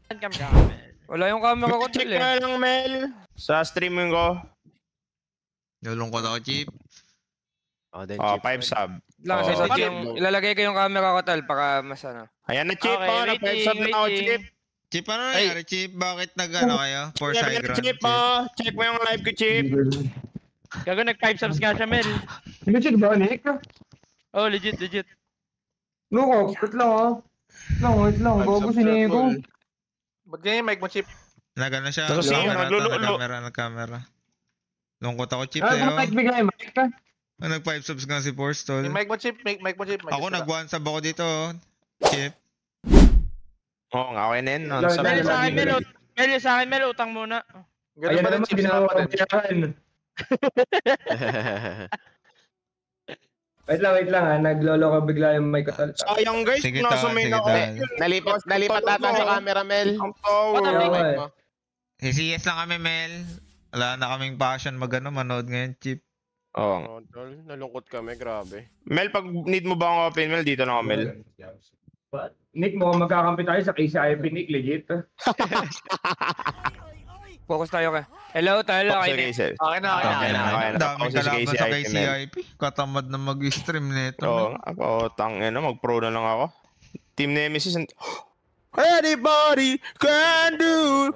Cam ka, Mel. Wala yung camera ko Check tol eh. na lang, Mel. Sa streaming ko. Nalungkot ako, Chip. Oh, 5 sub. Lang, Oh, sa Chip. yung ilalagay ko yung camera ko tol para mas ano. Ayan na, Chip. Okay, Oh, na 5 sub na ako, Chip. Chip, ano nangyari, Chip? Bakit nag-ano kayo? For Ayan side na, ground, Chip. Oh. Check mo yung live ko, Chip. Gago, nag-5 subs nga siya, Mel. Legit ba, Nick? Oh, legit. Luko, wait lang ah. Wait lang. Bago si Nego. Ba't ganyan yung mic mo, Chip? Nag-ano siya? Kasi Nag-camera. Lungkot ako, Chip, Ano sa'yo. ba mic bigay? Mic ka? Nag-5 subs nga si Force, tol. Yung mic mo, Chip. Mic mo, Chip. Ako nag-1 sub ako dito, Chip. Oo, nga, okay na yun. Mel, Mel, sa akin, Mel, utang muna. Ganun ba rin, Chip? Sinama pa din. Wait lang ah. Naglolo ka bigla yung mic ko tal. Sayang, guys. Sige, Nasa tal, main sige, ako. tal. Nalipat ata sa camera, Mel. Ang tower. Ano, Mic Mel? mo. CS lang kami, Mel. Wala na kaming passion manood ngayon, Chip. Oo. Tol, nalungkot kami, grabe. Mel, pag need mo ba akong open, Mel, dito na ako, Mel. Nick, mukhang magkakampi tayo sa KCIP, Nick. Legit. Focus tayo ka. Hello tol, okay na. Sige, sir. Okay na. Daming Ako sa kalaban sa KCIP, Mel. KCIP. Katamad na mag-stream nito. Oo, ako, tangina, mag-pro na lang ako. Team Nemesis. Anybody can do.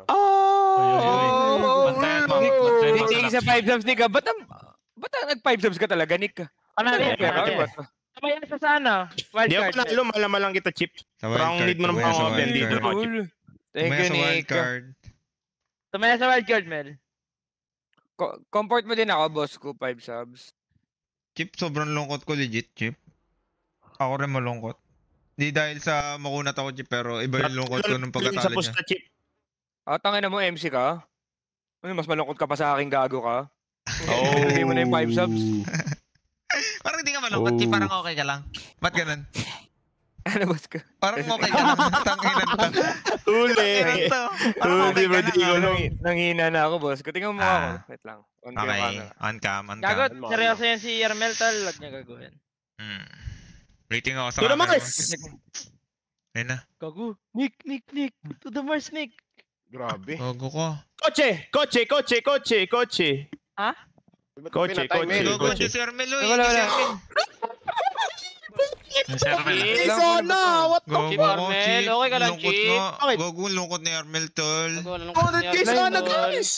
Oh, Hindi sa 5 subs Nick. Ba't nag 5 subs ka talaga Nick? Ano rin? Kamaya siya sa ano? Di ako Wildcard. nalo, malaman lang kita, Chip. Sa Parang need mo naman akong open dito. Thank you, sa Nick. wildcard. Tumaya sa wildcard, Mel. Comfort mo din ako, boss ko, 5 subs. Chip, sobrang lungkot ko legit, Chip. Ako rin malungkot. Di dahil sa makunat ako, Chip, pero iba yung lungkot ko nung Sa pagkatalo niya. pusta, Chip. Tangina mo, MC ka? Ano, mas malungkot ka pa sa aking gago ka? Oh. Lagay mo na yung 5 subs. Parang hindi ka malungkot, Chip. Parang okay ka lang. Ba't ganun? Ano, boss ko? Parang okay ka lang. Tanginan to. Huli. Tanginan to. Parang Huli okay ba ka di ko lang. lang. Nanghina na ako, boss ko. Tingnan mo ako. Wait lang. On cam Okay. camera. On cam. Gago, seryoso yan si Yermel, tol. Huwag niya gagawin. Rating ako sa Ito camera naman, mo. Ayun na. Gago. Nick. To the Mars, Nick. Grabe. Gogo ko. Kotse. Ha? Kotse. Gogo si Sir Melo. Wala. Sana, what the Chip, Armel, okay ka lang, Lungkot Chip. nga. Gogo, lungkot ni Armel, tol. Gago, ano Oh, that case sana, guys.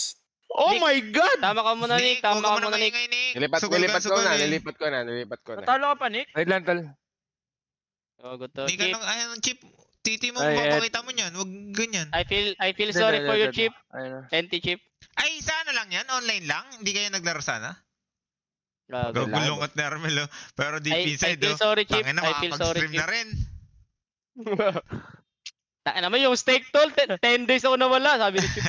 Oh my God. Tama ka muna, Nick. Tama ka muna, Nick. Nilipat ko na. Natalo ka pa, Nick? Wait lang, tol. Gago to. Hindi ka Chip, nang, ayun, Chip. Titi mo, Ay, papakita mo niyan. Huwag ganyan. I feel sorry for you, Chip. Ayun na. NT Chip. Ay, sana lang yan? Online lang? Hindi kayo naglaro sana? Gago. Gogo, lungkot ni Armel, oh. Pero deep I inside, feel oh. sorry, Chip. Tangina, I feel sorry, makakapag-stream Chip. na rin. Taka naman yung steak tol, 10 days ako nawala, sabi ni Chip.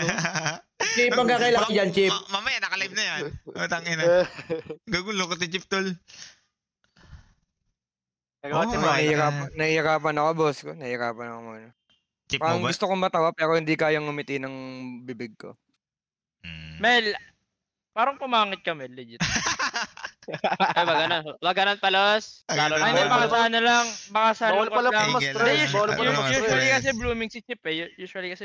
Chip, pagkakailangan dyan, Chip. Mamaya, naka-live na yan. O, tangina. Gogo, lungkot ni Chip, tol. Nagawa si Oh, Brian. Nahihirapan ako, boss ko. Nahihirapan ako muna. Chip Parang mo ba? gusto kong matawa pero hindi kayang ngumiti ng bibig ko. Mel, parang pumangit ka, Mel, legit. Ay, wag ganun palos. Lalo na, Ay, baka sana lang, baka sa Bawal pala lang. mas Tigil stress. lang. Bawal pala Ano, mas stress. Usually stress. kasi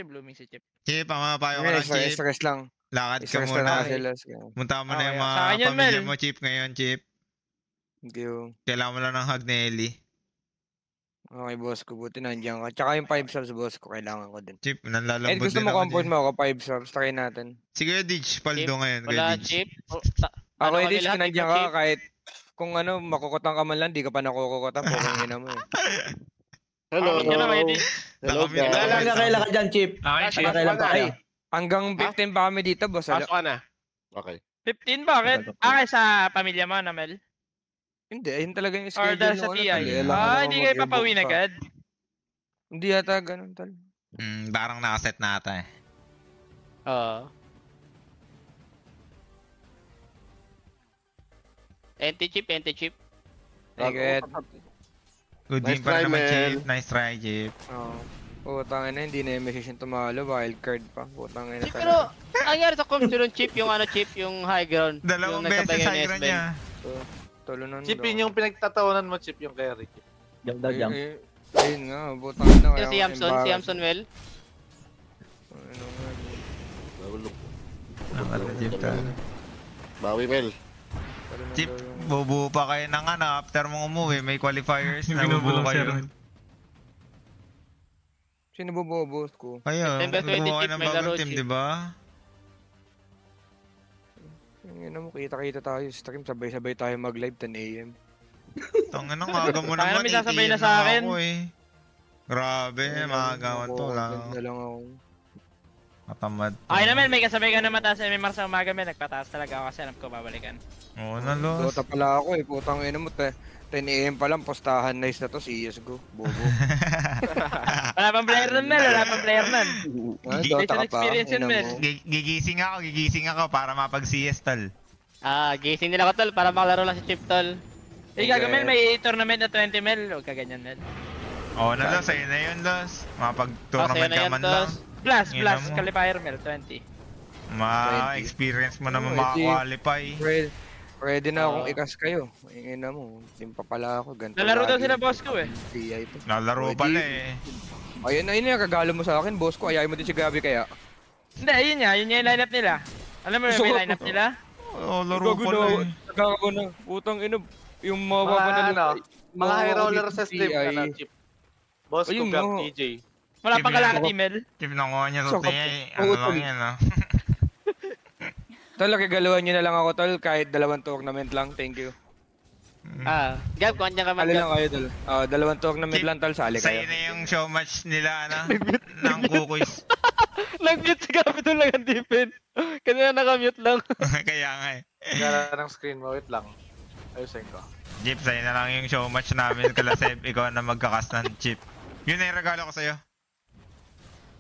blooming si Chip. Chip, mamapayo ka lang, Chip. Stress lang. Lakad ka Stress lang muna. ako sila. Punta mo na yung Sa mga akin yan, pamilya Mel. mo, Chip, ngayon, Chip. Thank you. Kailangan mo lang ng hug ni Ellie. Okay, boss ko. Buti nandiyan ka. Tsaka yung 5 subs, boss ko. Kailangan ko din. Chip, Eh, nanlalambot gusto din mo ako comfort din. mo ako 5 subs. Try natin. Si Kuya Didge, paldo ngayon, Kuya Wala, Didge. Chip. Ako, Ano Edith, kami lahat, kung nandiyan ikaw, ka, Chip? kahit kung ano, makukutang ka man lang, di ka pa nakukukutan. Pukang ina mo eh. Hello. Bakit yun ang edit? Hello, Nakamute guys. ako. Pagkakailangan ka dyan, Chip. Okay, Chip. Pagkakailangan pa kayo. Hanggang 15 pa kami dito, boss. Pasok ka na. Okay. 15 bakit? Sa pamilya mo, na Mel? Hindi, ayun talaga yung Or schedule dahil sa nung ano, TI? tol. Kailangan ako Hindi kayo mag-rebook papawin pa. agad? Hindi yata ganun, tal. Parang nakaset na ata eh. Oo. NT chip. Ay, good. Good Nice game pa try, naman, man. Chip. Nice try, Chip. Oo. Putang ina, hindi na yung message yung tumalo. Wildcard pa. Putang ina Chip, pero, talaga. ang nangyari sa Comstion Chip, yung Chip, yung high ground. Dalawang yung beses nagsabay sa kayo ni high SBL. niya. Tulo nun. Chip, yun yung pinagtatawanan mo, Chip, yung carry. Chip. Jump daw, jump. Ayun nga, butang na Sino si Yamson? Si Yamson Well? Ano nga. Nakala Chip tayo. Bawi, Mel. Chip, bubuo pa kayo ng after mong umuwi, may qualifiers na bubuo kayo. Sino bubuo, boss ko? Kayo, September 20, gumawa Chip, ng may laro, bagong team, Chip. di ba? Yun mo, kita-kita tayo. Stream, sabay-sabay tayo mag-live 10 AM. Tangin na, maaga mo Kaya naman, namin sasabay 8 na AM sa na akin. ako eh. Grabe, maagawan to lang. Na lang ako. Matamad. Okay naman, may kasabay ka na mataas sa MMR sa umaga, men. Nagpataas talaga ako kasi alam ko babalikan. Oo na, Los. Dota pala ako eh. Putang ina mo. 10 AM pa lang, postahan nice na to. CSGO. Bobo. Wala pang player nun, Mel. Wala pang player nun. Dota ka pa. experience yun, ina Mel. mo. Gigising ako para mapag-CS tol. Gising nila ko, tol, para makalaro lang si Chip, tol. Eh, Okay. gagawin, may tournament na 20 Mel. Huwag ka ganyan, Mel. Oo na, Los. Sa'yo na yun, Los. Mapag-tournament ka man lang. Blast, Yun blast, na mo. qualifier, Mel, 20. Ma-experience mo naman makakwalify. Pwede na akong Oo. ikas kayo. Ina mo. Team pa pala ako. Ganito Nalaro daw lagi. sila boss ko eh. TI to. Nalaro Pwede. pala eh. Ayun yung kagalo mo sa akin, boss ko. Ayayin mo din si Gabi kaya. Hindi, yun yung lineup nila. Alam mo Gusto may ko- lineup nila? Oo, laro pala eh. Nagkakago na. Putang ina. Yung Mga mapapanalo. mga high roller sa stream ka na, Chip. Boss ko, Ayun Gab, nga. TJ. Wala Chip pang yan. kalakati, Mel. Chip, nakuha niya sa So, tiya eh. Ano tol. lang yan ah. Tol, kagaluhan nyo na lang ako, tol. Kahit 2 tournament lang. Thank you. Gab, kung andyan ka man, Sali Gab. lang kayo, tol. 2 tournament Chip, lang, tol. Sali Sa'yo kayo. na yung show match nila, ano? ng kukuis. Nag-mute si Gabi doon lang ang defense. Kanina nakamute lang. Kaya nga eh. Gara ng screen mo, wait lang. Ayusin ko. Chip, sa'yo na lang yung show match namin. Kalaseb, ikaw na magkakas ng Chip. Yun na yung regalo ko sa'yo.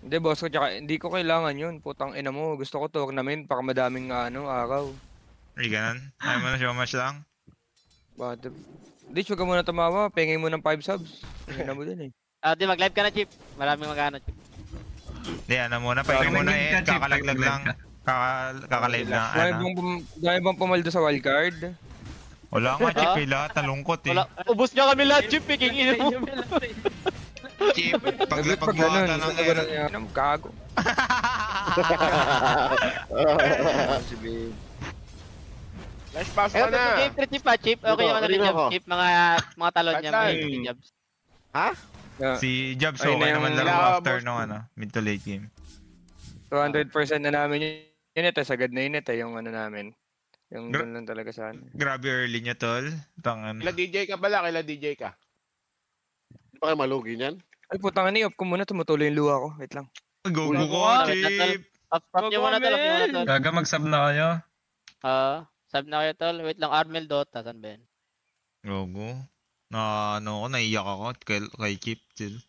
Hindi, boss ko. Tsaka, hindi ko kailangan yun. Putang ina mo. Gusto ko tournament. Baka madaming araw. Ay, ganun. Ayaw mo na show match lang. But, Ditch, huwag ka muna tumawa. Pengay mo ng 5 subs. Tingnan mo din eh. Di mag-live ka na, Chip. Maraming mag-ano, Chip. Hindi, ano muna. Pahinga muna eh. Kakalaglag lang. Kakalive lang. Ano. Dahil bang pumaldo sa wildcard? Wala nga, Chip. Eh. Lahat nalungkot eh. Wala. Ubus niya kami lahat, Chip. King ina mo. Chip, Pag pagbuhatan ganun, ng ganun yan. Ang gago. Si babe. Nice pass Eh, ka na. game 3, Chip, Chip. Okay yung ano ni Kanina Jobs, ako. Chip. Mga talon niya, Patay. may ni Jobs. Si Jobs, Ayun na okay yung naman laro kailangan after boss. nung ano, mid to late game. 200% na namin yun. Ito, sagad na yun ito, yung ano namin. Yung Gra- doon lang talaga sa ano. Grabe early niya, tol. Tangan. Kila DJ ka pala, kila DJ ka. Hindi pa kayo malugi niyan? Ay, putang ina, off ko muna. Tumutuloy yung luha ko. Wait lang. Go, Wala go, ko, go, wait lang, tol. Chip! Up niyo muna, tol. Up niyo muna, tol. Gaga mag-sub na kayo. Sub na kayo, tol. Wait lang, Armel Dota. Saan ba yan? Go, go. Ano ako, naiyak ako kay Chip, chill.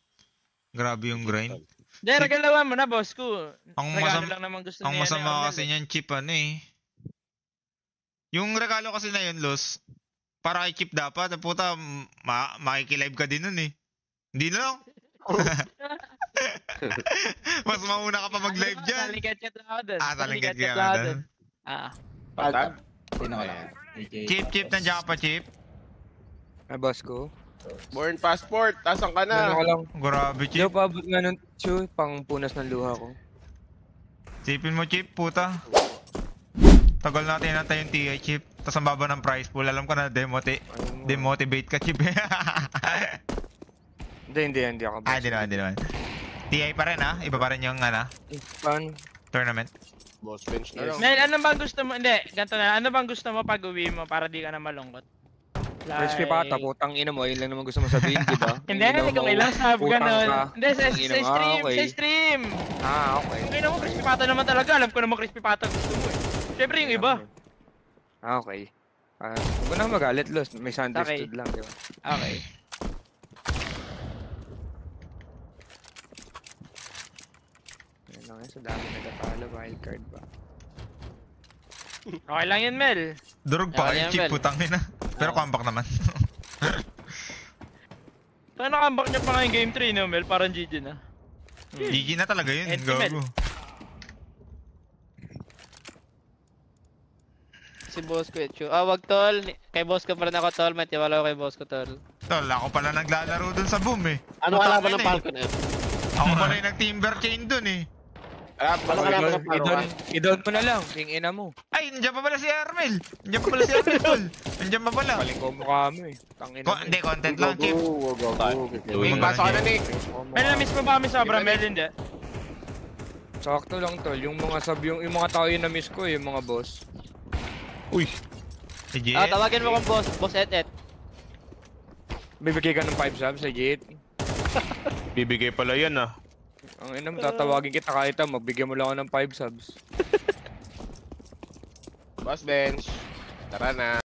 Grabe yung grind. Hindi, regalawan mo na, boss ko. Ang Regalo masama- lang naman gusto Ang ni masama Armel, kasi eh. niyan, Chip, ano eh. Yung regalo kasi na yun, Los, para kay Chip dapat, puta, makikilive ka din nun eh. Hindi na lang. Mas mauna ka pa mag-live dyan. Saligat chat lang ako dun. Saligat ka lang nga ako dun. dun. Patag? Sino ka lang? Chip, nandiyan ka pa, Chip. Ay, boss ko. Born passport, tasan ka Ano na. ka lang. Grabe, Hindi Chip. ako paabot nga nun, Chu. Pang punas ng luha ko. Chipin mo, Chip, puta. Tagal natin nantay yung TI, Chip. Tapos ang baba ng price pool. Alam ko na demotivate ka, Chip. Hindi ako. Hindi naman. TI pa rin, ha? Iba pa rin yung, Paano? tournament. Boss bench na lang. Mel, ano bang gusto mo? Hindi, ganito na. Ano bang gusto mo pag uwi mo para di ka na malungkot? Crispy pata, putang ina mo. Ayun lang naman gusto mo sabihin, di ba? Hindi, kung ilang sub Putang ganun. ka. Hindi, sa Tangina mo, stream, okay. sa stream. Okay. Okay naman, crispy pata naman talaga. Alam ko naman crispy pata gusto mo eh. Siyempre yung iba. Okay. Huwag ko na magalit, Los. May Okay. misunderstood lang, di ba? Okay. Ayun lang yun, sa dami nagkatalo, wildcard ba? Okay lang yun, Mel. Durog pa Yan, kayo, Chip, Mel. putang ina. Pero comeback naman. Saan nakambak niya pa ngayong game 3, no, Mel? Parang GG na. GG na talaga yun, End to Mel. gago. Si boss ko, Echo. Wag tol. Kay boss ko pa rin ako, tol. May tiwala ko kay boss ko, tol. Tol, ako pala naglalaro dun sa boom eh. Ano kalaban ng Putang ina Falcon eh? Ako pala yung nag-timber chain dun eh. Ano kalaban ng Falcon? I-down mo na lang, king ina mo. Ay, nandiyan pa pala si Armel. Nandiyan pa pala si Armel, tol. Nandiyan pa pala. Paling ko mukha mo eh. Tangina mo. Hindi, content lang, Chip. Nick, pasok ka na, Nick. Mel, na-miss mo ba kami sobra, Mel? Hindi. Sakto lang tol, yung mga sub, yung mga tao yung na-miss ko yung mga boss. Uy, Si Jet. Tawagin mo kong boss et. Bibigay ka ng 5 subs sa Jit. bibigay pala yan ah. Ang ina mo, tatawagin kita kahit magbigyan mo lang ako ng 5 subs. Boss Bench. Tara na.